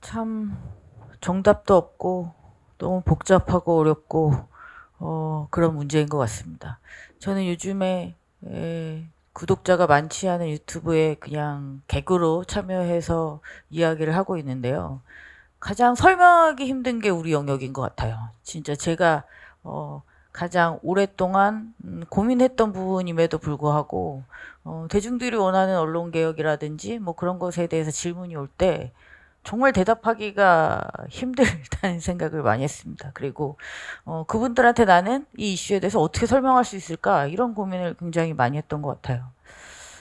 참 정답도 없고 너무 복잡하고 어렵고 그런 문제인 것 같습니다. 저는 요즘에 구독자가 많지 않은 유튜브에 그냥 개그로 참여해서 이야기를 하고 있는데요. 가장 설명하기 힘든 게 우리 영역인 것 같아요. 진짜 제가 가장 오랫동안 고민했던 부분임에도 불구하고 대중들이 원하는 언론개혁이라든지 뭐 그런 것에 대해서 질문이 올 때 정말 대답하기가 힘들다는 생각을 많이 했습니다. 그리고 그분들한테 나는 이 이슈에 대해서 어떻게 설명할 수 있을까 이런 고민을 굉장히 많이 했던 것 같아요.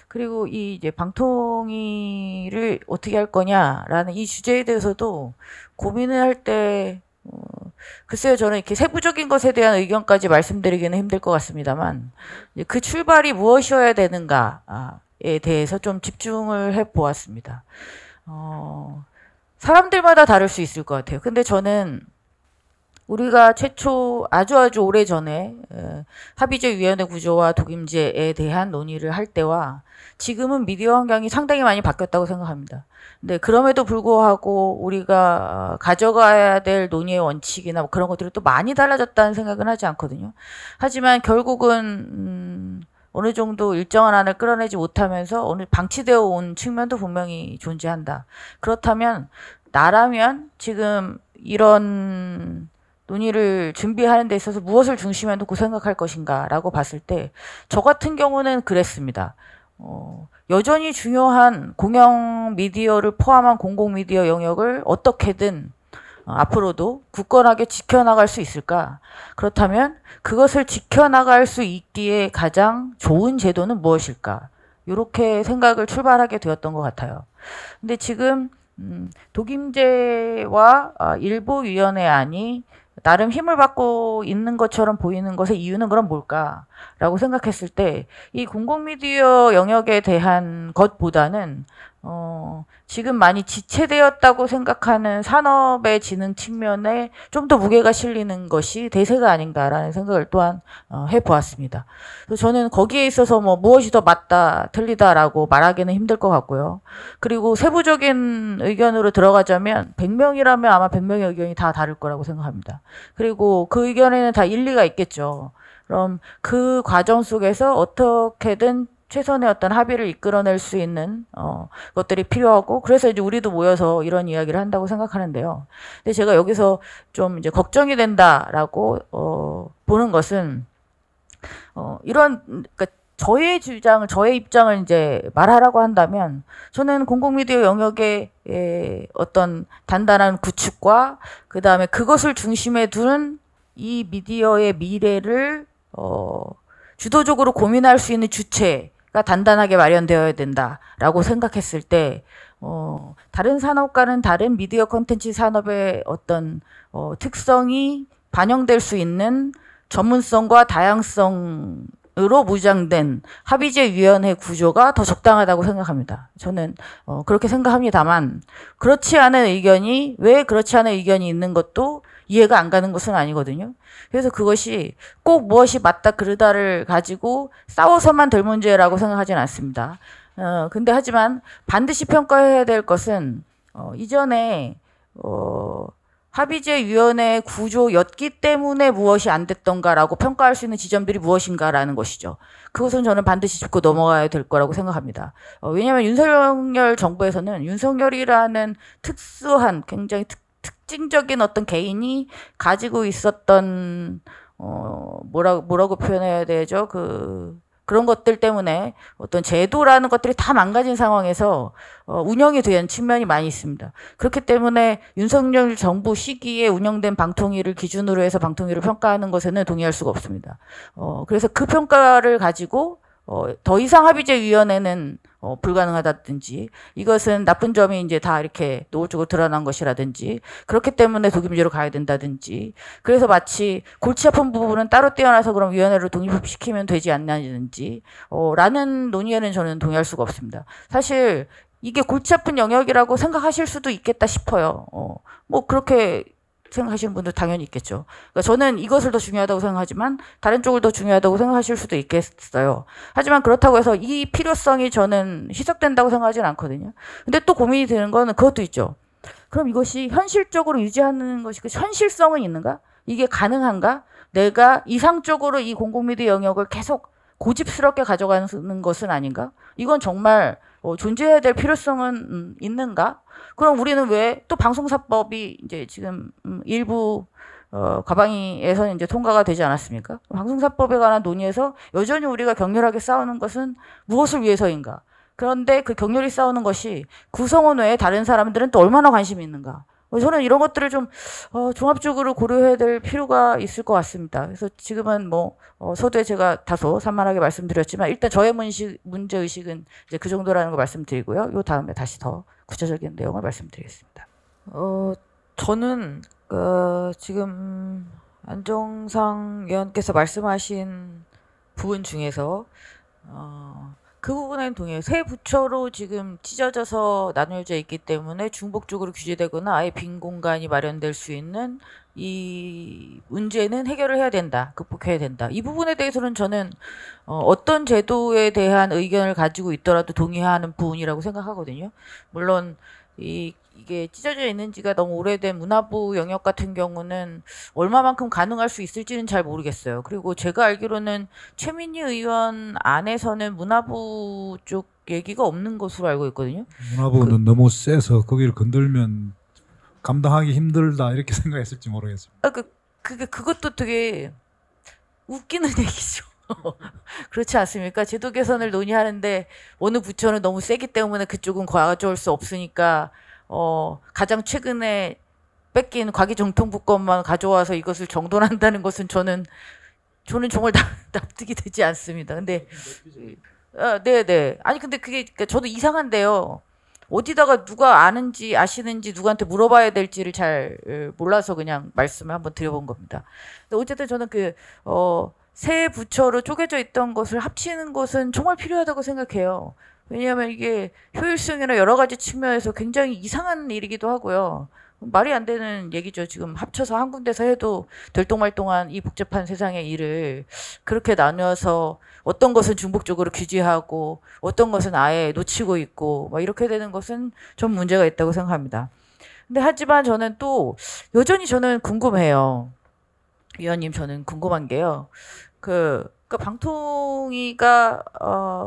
그리고 이 이제 방통위를 어떻게 할 거냐라는 이 주제에 대해서도 고민을 할 때 글쎄요, 저는 이렇게 세부적인 것에 대한 의견까지 말씀드리기는 힘들 것 같습니다만 그 출발이 무엇이어야 되는가에 대해서 좀 집중을 해 보았습니다. 사람들마다 다를 수 있을 것 같아요. 근데 저는 우리가 최초 아주 오래전에 합의제위원회 구조와 독임제에 대한 논의를 할 때와 지금은 미디어 환경이 상당히 많이 바뀌었다고 생각합니다. 근데 그럼에도 불구하고 우리가 가져가야 될 논의의 원칙이나 뭐 그런 것들이 또 많이 달라졌다는 생각은 하지 않거든요. 하지만 결국은 어느 정도 일정한 안을 끌어내지 못하면서 어느 방치되어 온 측면도 분명히 존재한다. 그렇다면 나라면 지금 이런 논의를 준비하는 데 있어서 무엇을 중심에 두고 생각할 것인가라고 봤을 때 저 같은 경우는 그랬습니다. 여전히 중요한 공영 미디어를 포함한 공공 미디어 영역을 어떻게든 앞으로도 굳건하게 지켜나갈 수 있을까? 그렇다면 그것을 지켜나갈 수 있기에 가장 좋은 제도는 무엇일까? 이렇게 생각을 출발하게 되었던 것 같아요. 근데 지금 독임제와 일부위원회안이 나름 힘을 받고 있는 것처럼 보이는 것의 이유는 그럼 뭘까라고 생각했을 때 이 공공미디어 영역에 대한 것보다는 지금 많이 지체되었다고 생각하는 산업의 진흥 측면에 좀 더 무게가 실리는 것이 대세가 아닌가라는 생각을 또한 해보았습니다. 그래서 저는 거기에 있어서 뭐 무엇이 더 맞다, 틀리다라고 말하기는 힘들 것 같고요. 그리고 세부적인 의견으로 들어가자면 100명이라면 아마 100명의 의견이 다 다를 거라고 생각합니다. 그리고 그 의견에는 다 일리가 있겠죠. 그럼 그 과정 속에서 어떻게든 최선의 어떤 합의를 이끌어낼 수 있는 것들이 필요하고 그래서 이제 우리도 모여서 이런 이야기를 한다고 생각하는데요. 근데 제가 여기서 좀 이제 걱정이 된다라고 보는 것은 이런 그러니까 저의 주장을 저의 입장을 이제 말하라고 한다면 저는 공공미디어 영역의 어떤 단단한 구축과 그 다음에 그것을 중심에 두는 이 미디어의 미래를 주도적으로 고민할 수 있는 주체가 단단하게 마련되어야 된다라고 생각했을 때 다른 산업과는 다른 미디어 콘텐츠 산업의 어떤 특성이 반영될 수 있는 전문성과 다양성으로 무장된 합의제위원회 구조가 더 적당하다고 생각합니다. 저는 그렇게 생각합니다만 그렇지 않은 의견이 왜 그렇지 않은 의견이 있는 것도 이해가 안 가는 것은 아니거든요. 그래서 그것이 꼭 무엇이 맞다 그르다를 가지고 싸워서만 될 문제라고 생각하진 않습니다. 근데 하지만 반드시 평가해야 될 것은 이전에 합의제위원회 구조였기 때문에 무엇이 안 됐던가라고 평가할 수 있는 지점들이 무엇인가라는 것이죠. 그것은 저는 반드시 짚고 넘어가야 될 거라고 생각합니다. 왜냐하면 윤석열 정부에서는 윤석열이라는 특수한 굉장히 특징적인 어떤 개인이 가지고 있었던 뭐라고 표현해야 되죠? 그런 것들 때문에 어떤 제도라는 것들이 다 망가진 상황에서 운영이 된 측면이 많이 있습니다. 그렇기 때문에 윤석열 정부 시기에 운영된 방통위를 기준으로 해서 방통위를 평가하는 것에는 동의할 수가 없습니다. 그래서 그 평가를 가지고 더 이상 합의제위원회는 불가능하다든지 이것은 나쁜 점이 이제 다 이렇게 노골적으로 드러난 것이라든지 그렇기 때문에 독임제로 가야 된다든지 그래서 마치 골치 아픈 부분은 따로 떼어놔서 그럼 위원회를 독립시키면 되지 않냐든지 라는 논의에는 저는 동의할 수가 없습니다. 사실 이게 골치 아픈 영역이라고 생각하실 수도 있겠다 싶어요. 뭐 그렇게 생각하시는 분들 당연히 있겠죠. 그러니까 저는 이것을 더 중요하다고 생각하지만 다른 쪽을 더 중요하다고 생각하실 수도 있겠어요. 하지만 그렇다고 해서 이 필요성이 저는 희석된다고 생각하지는 않거든요. 근데 또 고민이 되는 거는 그것도 있죠. 그럼 이것이 현실적으로 유지하는 것이 그 현실성은 있는가? 이게 가능한가? 내가 이상적으로 이 공공미디어 영역을 계속 고집스럽게 가져가는 것은 아닌가? 이건 정말 존재해야 될 필요성은 있는가? 그럼 우리는 왜 또 방송사법이 이제 지금 일부 가방위에서는 이제 통과가 되지 않았습니까? 방송사법에 관한 논의에서 여전히 우리가 격렬하게 싸우는 것은 무엇을 위해서인가? 그런데 그 격렬히 싸우는 것이 구성원 외에 다른 사람들은 또 얼마나 관심이 있는가? 저는 이런 것들을 좀 종합적으로 고려해야 될 필요가 있을 것 같습니다. 그래서 지금은 서두에 제가 다소 산만하게 말씀드렸지만 일단 저의 문제 의식은 이제 그 정도라는 거 말씀드리고요. 요 다음에 다시 더 구체적인 내용을 말씀드리겠습니다. 저는 지금 안정상 의원께서 말씀하신 부분 중에서 그 부분에는 동의해요. 새 부처로 지금 찢어져서 나누어져 있기 때문에 중복적으로 규제되거나 아예 빈 공간이 마련될 수 있는 이 문제는 해결을 해야 된다. 극복해야 된다. 이 부분에 대해서는 저는 어떤 제도에 대한 의견을 가지고 있더라도 동의하는 부분이라고 생각하거든요. 물론 이게 찢어져 있는 지가 너무 오래된 문화부 영역 같은 경우는 얼마만큼 가능할 수 있을지는 잘 모르겠어요. 그리고 제가 알기로는 최민희 의원 안에서는 문화부 쪽 얘기가 없는 것으로 알고 있거든요. 문화부는 너무 세서 거기를 건들면 감당하기 힘들다 이렇게 생각했을지 모르겠습니다. 그것도 되게 웃기는 얘기죠. 그렇지 않습니까? 제도 개선을 논의하는데 어느 부처는 너무 세기 때문에 그쪽은 가져올 수 없으니까 가장 최근에 뺏긴 과기정통부 것만 가져와서 이것을 정돈한다는 것은 저는 정말 납득이 되지 않습니다. 근데 네네. 아니 근데 그게 저도 이상한데요. 어디다가 누가 아시는지 누구한테 물어봐야 될지를 잘 몰라서 그냥 말씀을 한번 드려본 겁니다. 근데 어쨌든 저는 새 부처로 쪼개져 있던 것을 합치는 것은 정말 필요하다고 생각해요. 왜냐하면 이게 효율성이나 여러 가지 측면에서 굉장히 이상한 일이기도 하고요. 말이 안 되는 얘기죠. 지금 합쳐서 한 군데서 해도 들똥말똥한 이 복잡한 세상의 일을 그렇게 나누어서 어떤 것은 중복적으로 규제하고 어떤 것은 아예 놓치고 있고 이렇게 되는 것은 좀 문제가 있다고 생각합니다. 근데 하지만 저는 또 여전히 저는 궁금해요. 위원님, 저는 궁금한 게요. 방통위가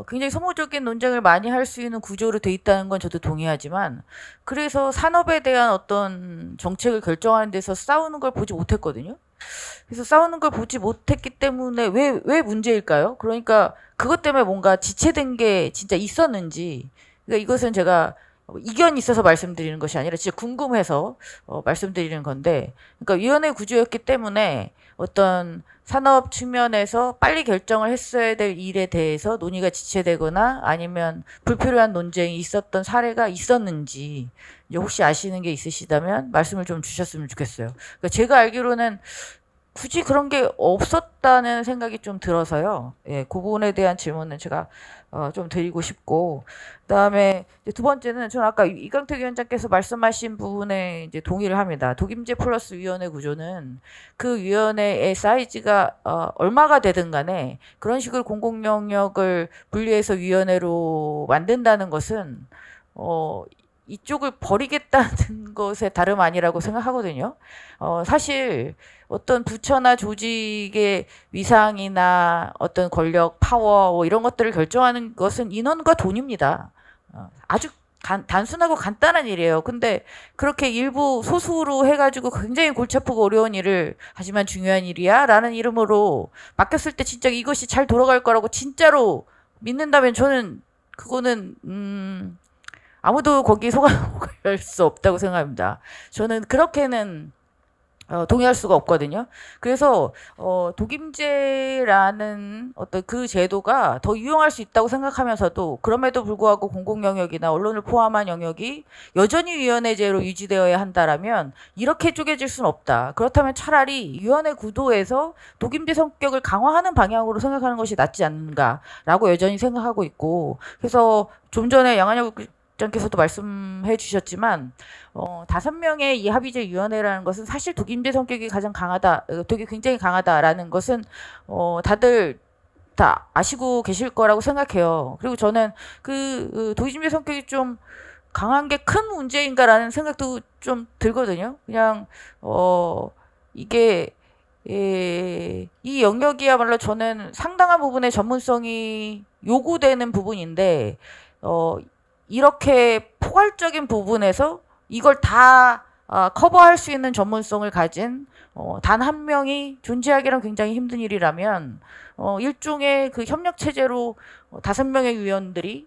굉장히 소모적인 논쟁을 많이 할 수 있는 구조로 돼 있다는 건 저도 동의하지만 그래서 산업에 대한 어떤 정책을 결정하는 데서 싸우는 걸 보지 못했거든요. 그래서 싸우는 걸 보지 못했기 때문에 왜 문제일까요? 그러니까 그것 때문에 뭔가 지체된 게 진짜 있었는지, 그러니까 이것은 제가 이견이 있어서 말씀드리는 것이 아니라 진짜 궁금해서 말씀드리는 건데, 그러니까 위원회 구조였기 때문에 어떤 산업 측면에서 빨리 결정을 했어야 될 일에 대해서 논의가 지체되거나 아니면 불필요한 논쟁이 있었던 사례가 있었는지 혹시 아시는 게 있으시다면 말씀을 좀 주셨으면 좋겠어요. 그러니까 제가 알기로는 굳이 그런 게 없었다는 생각이 좀 들어서요. 예, 그 부분에 대한 질문은 제가 좀 드리고 싶고, 그다음에 두 번째는 저는 아까 이강택 위원장께서 말씀하신 부분에 이제 동의를 합니다. 독임제 플러스 위원회 구조는 그 위원회의 사이즈가 얼마가 되든 간에 그런 식으로 공공 영역을 분리해서 위원회로 만든다는 것은 이쪽을 버리겠다는 것에 다름 아니라고 생각하거든요. 사실 어떤 부처나 조직의 위상이나 어떤 권력, 파워 이런 것들을 결정하는 것은 인원과 돈입니다. 아주 단순하고 간단한 일이에요. 근데 그렇게 일부 소수로 해가지고 굉장히 골치 아프고 어려운 일을 하지만 중요한 일이야 라는 이름으로 맡겼을 때 진짜 이것이 잘 돌아갈 거라고 진짜로 믿는다면 저는 그거는 아무도 거기 속아갈 수 없다고 생각합니다. 저는 그렇게는 동의할 수가 없거든요. 그래서 독임제라는 어떤 그 제도가 더 유용할 수 있다고 생각하면서도 그럼에도 불구하고 공공 영역이나 언론을 포함한 영역이 여전히 위원회제로 유지되어야 한다라면 이렇게 쪼개질 수는 없다. 그렇다면 차라리 위원회 구도에서 독임제 성격을 강화하는 방향으로 생각하는 것이 낫지 않는가라고 여전히 생각하고 있고, 그래서 좀 전에 양한혁 장께서도 말씀해 주셨지만 5명의 이 합의제위원회라는 것은 사실 독임제 성격이 가장 강하다, 되게 굉장히 강하다라는 것은 다들 다 아시고 계실 거라고 생각해요. 그리고 저는 독임제 성격이 좀 강한 게 큰 문제인가라는 생각도 좀 들거든요. 그냥 이게 이 영역이야말로 저는 상당한 부분의 전문성이 요구되는 부분인데 이렇게 포괄적인 부분에서 이걸 다 커버할 수 있는 전문성을 가진 단 한 명이 존재하기란 굉장히 힘든 일이라면 일종의 그 협력 체제로 5명의 위원들이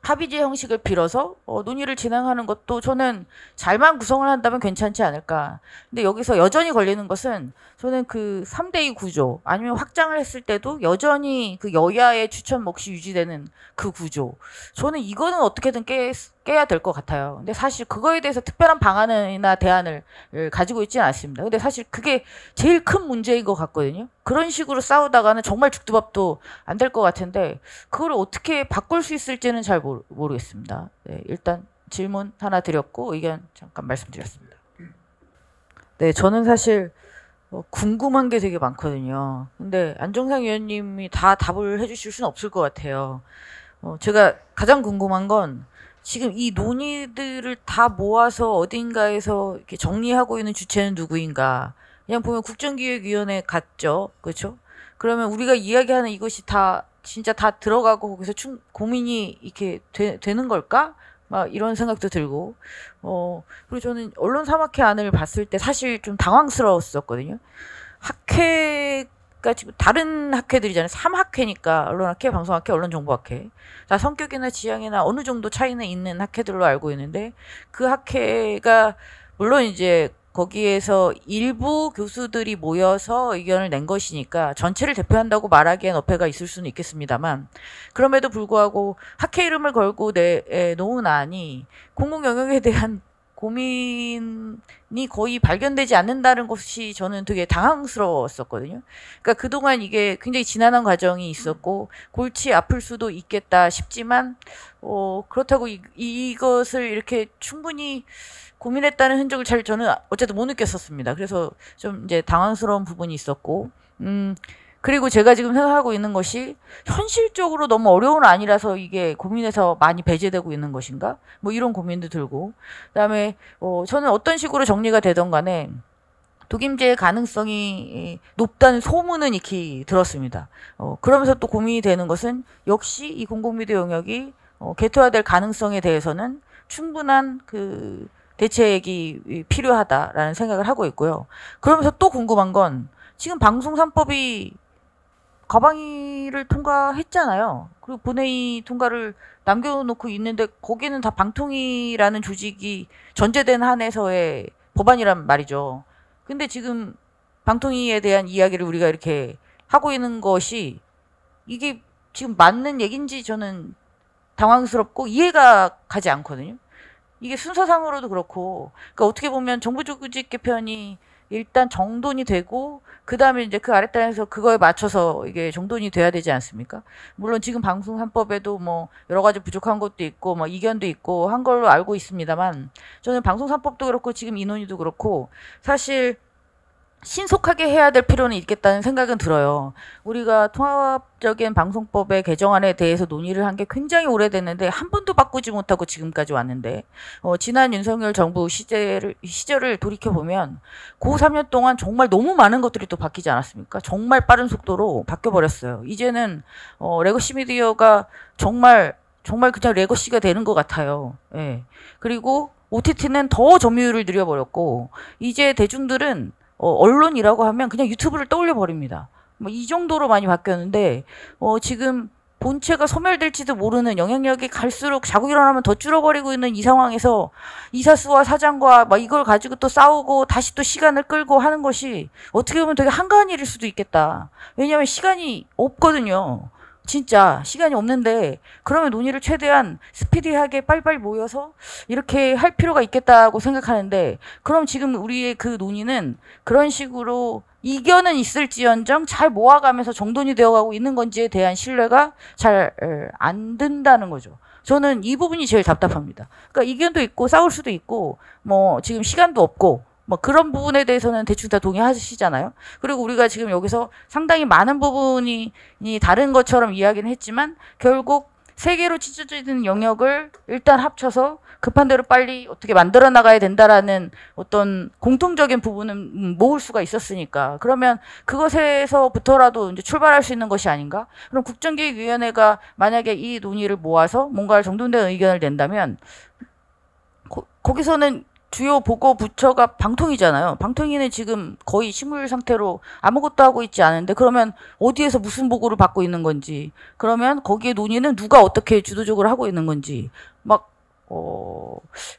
합의제 형식을 빌어서 논의를 진행하는 것도 저는 잘만 구성을 한다면 괜찮지 않을까. 근데 여기서 여전히 걸리는 것은 저는 그 3대2 구조 아니면 확장을 했을 때도 여전히 그 여야의 추천 몫이 유지되는 그 구조. 저는 이거는 어떻게든 깨야 될 것 같아요. 근데 사실 그거에 대해서 특별한 방안이나 대안을 가지고 있지는 않습니다. 근데 사실 그게 제일 큰 문제인 것 같거든요. 그런 식으로 싸우다가는 정말 죽도 밥도 안 될 것 같은데 그걸 어떻게 바꿀 수 있을지는 잘 모르겠습니다. 네, 일단 질문 하나 드렸고 의견 잠깐 말씀드렸습니다. 네, 저는 사실 궁금한 게 되게 많거든요. 근데 안정상 의원님이 다 답을 해주실 수는 없을 것 같아요. 제가 가장 궁금한 건 지금 이 논의들을 다 모아서 어딘가에서 이렇게 정리하고 있는 주체는 누구인가? 그냥 보면 국정기획위원회 같죠, 그렇죠? 그러면 우리가 이야기하는 이것이 다 진짜 다 들어가고 거기서 고민이 이렇게 되는 걸까? 막 이런 생각도 들고, 그리고 저는 언론 사막회 안을 봤을 때 사실 좀 당황스러웠었거든요. 학회가 지금 다른 학회들이잖아요. 3학회니까 언론학회, 방송학회, 언론정보학회. 다 성격이나 지향이나 어느 정도 차이는 있는 학회들로 알고 있는데 그 학회가 물론 이제 거기에서 일부 교수들이 모여서 의견을 낸 것이니까 전체를 대표한다고 말하기엔 어폐가 있을 수는 있겠습니다만 그럼에도 불구하고 학회 이름을 걸고 놓은 안이 공공 영역에 대한 고민이 거의 발견되지 않는다는 것이 저는 되게 당황스러웠었거든요. 그러니까 그동안 이게 굉장히 지난한 과정이 있었고 골치 아플 수도 있겠다 싶지만 그렇다고 이것을 이렇게 충분히 고민했다는 흔적을 잘 저는 어쨌든 못 느꼈었습니다. 그래서 좀 이제 당황스러운 부분이 있었고, 그리고 제가 지금 생각하고 있는 것이 현실적으로 너무 어려운 안이라서 이게 고민해서 많이 배제되고 있는 것인가? 뭐 이런 고민도 들고, 그다음에 저는 어떤 식으로 정리가 되던 간에 독임제의 가능성이 높다는 소문은 익히 들었습니다. 그러면서 또 고민이 되는 것은 역시 이 공공미디어 영역이 개토화될 가능성에 대해서는 충분한 그 대책이 필요하다라는 생각을 하고 있고요. 그러면서 또 궁금한 건 지금 방송 3법이 과방위를 통과했잖아요. 그리고 본회의 통과를 남겨놓고 있는데 거기는 다 방통위라는 조직이 전제된 한에서의 법안이란 말이죠. 근데 지금 방통위에 대한 이야기를 우리가 이렇게 하고 있는 것이 이게 지금 맞는 얘기인지 저는 당황스럽고 이해가 가지 않거든요. 이게 순서상으로도 그렇고, 그러니까 어떻게 보면 정부조직 개편이 일단 정돈이 되고, 그 다음에 이제 그 아랫단에서 그거에 맞춰서 이게 정돈이 돼야 되지 않습니까? 물론 지금 방송 3법에도 뭐 여러 가지 부족한 것도 있고, 뭐 이견도 있고 한 걸로 알고 있습니다만, 저는 방송 3법도 그렇고 지금 이 논의도 그렇고, 사실 신속하게 해야 될 필요는 있겠다는 생각은 들어요. 우리가 통합적인 방송법의 개정안에 대해서 논의를 한 게 굉장히 오래됐는데 한 번도 바꾸지 못하고 지금까지 왔는데 지난 윤석열 정부 시절을 돌이켜보면 고 3년 동안 정말 너무 많은 것들이 또 바뀌지 않았습니까? 정말 빠른 속도로 바뀌어버렸어요. 이제는 레거시 미디어가 정말 그냥 레거시가 되는 것 같아요. 예. 그리고 OTT는 더 점유율을 늘려버렸고 이제 대중들은 언론이라고 하면 그냥 유튜브를 떠올려 버립니다. 뭐 이 정도로 많이 바뀌었는데 지금 본체가 소멸될지도 모르는 영향력이 갈수록 자고 일어나면 더 줄어버리고 있는 이 상황에서 이사수와 사장과 막 이걸 가지고 또 싸우고 다시 또 시간을 끌고 하는 것이 어떻게 보면 되게 한가한 일일 수도 있겠다. 왜냐하면 시간이 없거든요. 진짜 시간이 없는데 그러면 논의를 최대한 스피디하게 빨리빨리 모여서 이렇게 할 필요가 있겠다고 생각하는데 그럼 지금 우리의 그 논의는 그런 식으로 이견은 있을지언정 잘 모아가면서 정돈이 되어가고 있는 건지에 대한 신뢰가 잘 안 든다는 거죠. 저는 이 부분이 제일 답답합니다. 그러니까 이견도 있고 싸울 수도 있고 뭐 지금 시간도 없고 뭐 그런 부분에 대해서는 대충 다 동의하시잖아요. 그리고 우리가 지금 여기서 상당히 많은 부분이 다른 것처럼 이야기는 했지만 결국 세 개로 찢어지는 영역을 일단 합쳐서 급한 대로 빨리 어떻게 만들어 나가야 된다라는 어떤 공통적인 부분은 모을 수가 있었으니까 그러면 그것에서부터라도 이제 출발할 수 있는 것이 아닌가? 그럼 국정기획위원회가 만약에 이 논의를 모아서 뭔가 정돈된 의견을 낸다면 거기서는 주요 보고 부처가 방통위잖아요. 방통위는 지금 거의 식물 상태로 아무것도 하고 있지 않은데 그러면 어디에서 무슨 보고를 받고 있는 건지 그러면 거기에 논의는 누가 어떻게 주도적으로 하고 있는 건지 막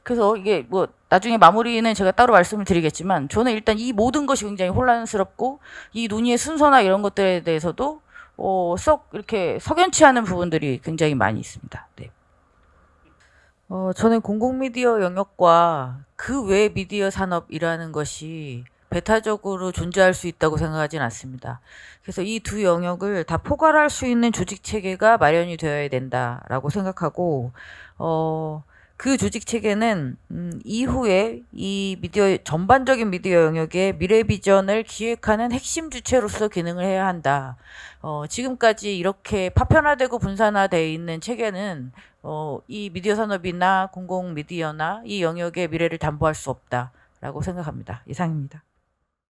그래서 이게 뭐 나중에 마무리는 제가 따로 말씀을 드리겠지만 저는 일단 이 모든 것이 굉장히 혼란스럽고 이 논의의 순서나 이런 것들에 대해서도 썩 이렇게 석연치 않은 부분들이 굉장히 많이 있습니다. 네. 저는 공공미디어 영역과 그 외 미디어 산업이라는 것이 배타적으로 존재할 수 있다고 생각하진 않습니다. 그래서 이 두 영역을 다 포괄할 수 있는 조직 체계가 마련이 되어야 된다라고 생각하고, 그 조직 체계는 이후에 이 미디어 전반적인 미디어 영역의 미래 비전을 기획하는 핵심 주체로서 기능을 해야 한다. 지금까지 이렇게 파편화되고 분산화되어 있는 체계는 이 미디어 산업이나 공공 미디어나 이 영역의 미래를 담보할 수 없다라고 생각합니다. 이상입니다.